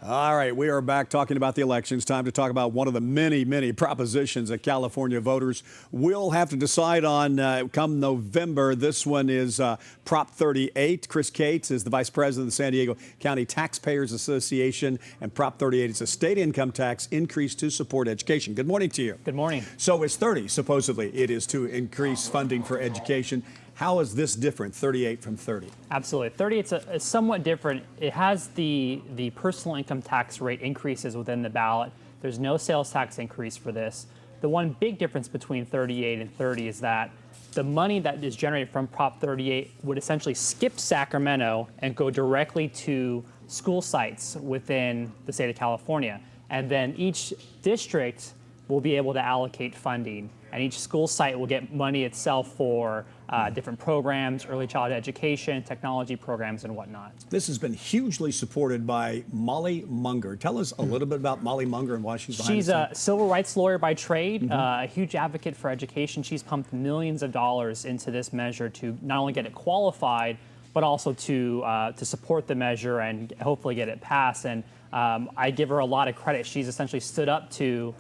All right, we are back talking about the elections. Time to talk about one of the many, many propositions that California voters will have to decide on come November. This one is Prop 38. Cate is the vice president of the San Diego County Taxpayers Association, and Prop 38 is a state income tax increase to support education. Good morning to you. Good morning. So it's 30, supposedly. It is to increase funding for education. How is this different, 38 from 30? Absolutely. 38 is somewhat different. It has the personal income tax rate increases within the ballot. There's no sales tax increase for this. The one big difference between 38 and 30 is that the money that is generated from Prop 38 would essentially skip Sacramento and go directly to school sites within the state of California. And then each district will be able to allocate funding, and each school site will get money itself for different programs, early childhood education, technology programs, and whatnot. This has been hugely supported by Molly Munger. Tell us a little bit about Molly Munger and why she's behind She's the a civil rights lawyer by trade, a huge advocate for education. She's pumped millions of dollars into this measure to not only get it qualified, but also to support the measure and hopefully get it passed. And I give her a lot of credit. She's essentially stood up to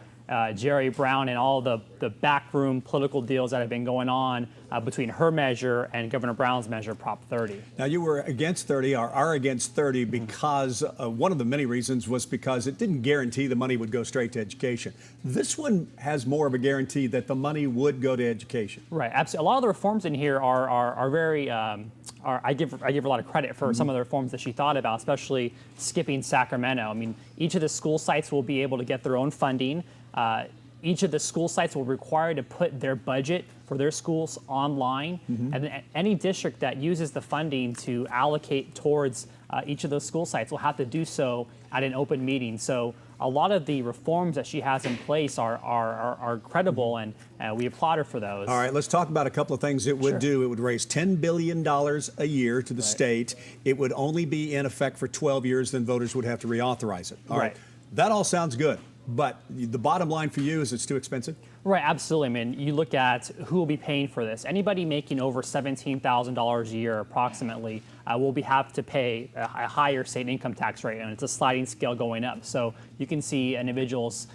Jerry Brown and all the backroom political deals that have been going on between her measure and Governor Brown's measure, Prop 30. Now, you were against 30, or are against 30, because one of the many reasons was because it didn't guarantee the money would go straight to education. This one has more of a guarantee that the money would go to education. Right, absolutely. A lot of the reforms in here are very, I give her a lot of credit for some of the reforms that she thought about, especially skipping Sacramento. I mean, each of the school sites will be able to get their own funding. Each of the school sites will require to put their budget for their schools online, and then any district that uses the funding to allocate towards each of those school sites will have to do so at an open meeting. So a lot of the reforms that she has in place are credible, and we applaud her for those. All right, let's talk about a couple of things it would do. It would raise $10 billion a year to the state. It would only be in effect for 12 years, then voters would have to reauthorize it. All right. That all sounds good. But the bottom line for you is it's too expensive? Right, absolutely. I mean, you look at who will be paying for this. Anybody making over $17,000 a year approximately will have to pay a higher state income tax rate, and it's a sliding scale going up. So you can see individuals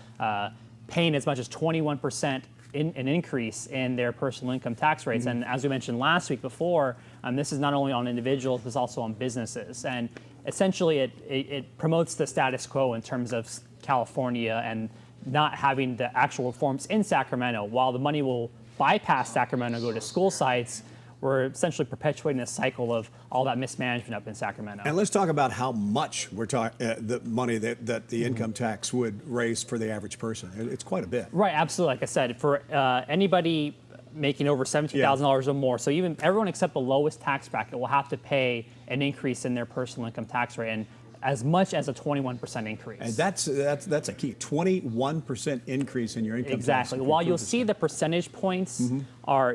paying as much as 21% an increase in their personal income tax rates. And as we mentioned last week before, this is not only on individuals, but also on businesses. And essentially it promotes the status quo in terms of California and not having the actual reforms in Sacramento. While the money will bypass Sacramento and go to school sites, we're essentially perpetuating a cycle of all that mismanagement up in Sacramento. And let's talk about how much we're talking, the money that the income tax would raise for the average person. It's quite a bit. Right, absolutely. Like I said, for anybody making over $17,000 or more, so even everyone except the lowest tax bracket will have to pay an increase in their personal income tax rate, and as much as a 21% increase. And that's a key, 21% increase in your income tax. Exactly. While you'll see the percentage points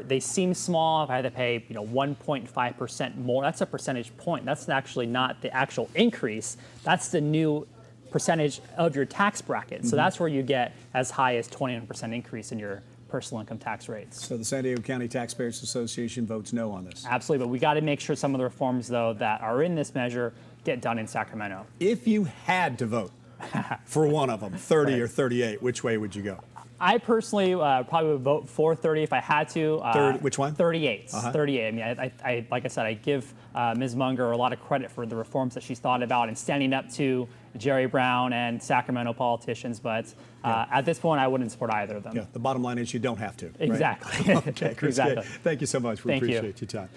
they seem small. If I had to pay 1.5% more, that's a percentage point. That's actually not the actual increase. That's the new percentage of your tax bracket. So that's where you get as high as 21% increase in your personal income tax rates. So the San Diego County Taxpayers Association votes no on this. Absolutely, but we got to make sure some of the reforms, though, that are in this measure get done in Sacramento. If you had to vote for one of them, 30 or 38, which way would you go? I personally probably would vote for 30 if I had to. 30, which one? 38. 38. I mean, I like I said, I give Ms. Munger a lot of credit for the reforms that she's thought about and standing up to Jerry Brown and Sacramento politicians, but at this point, I wouldn't support either of them. Yeah, the bottom line is you don't have to. Exactly. Right? Okay, Chris, exactly. thank you so much. We appreciate your time.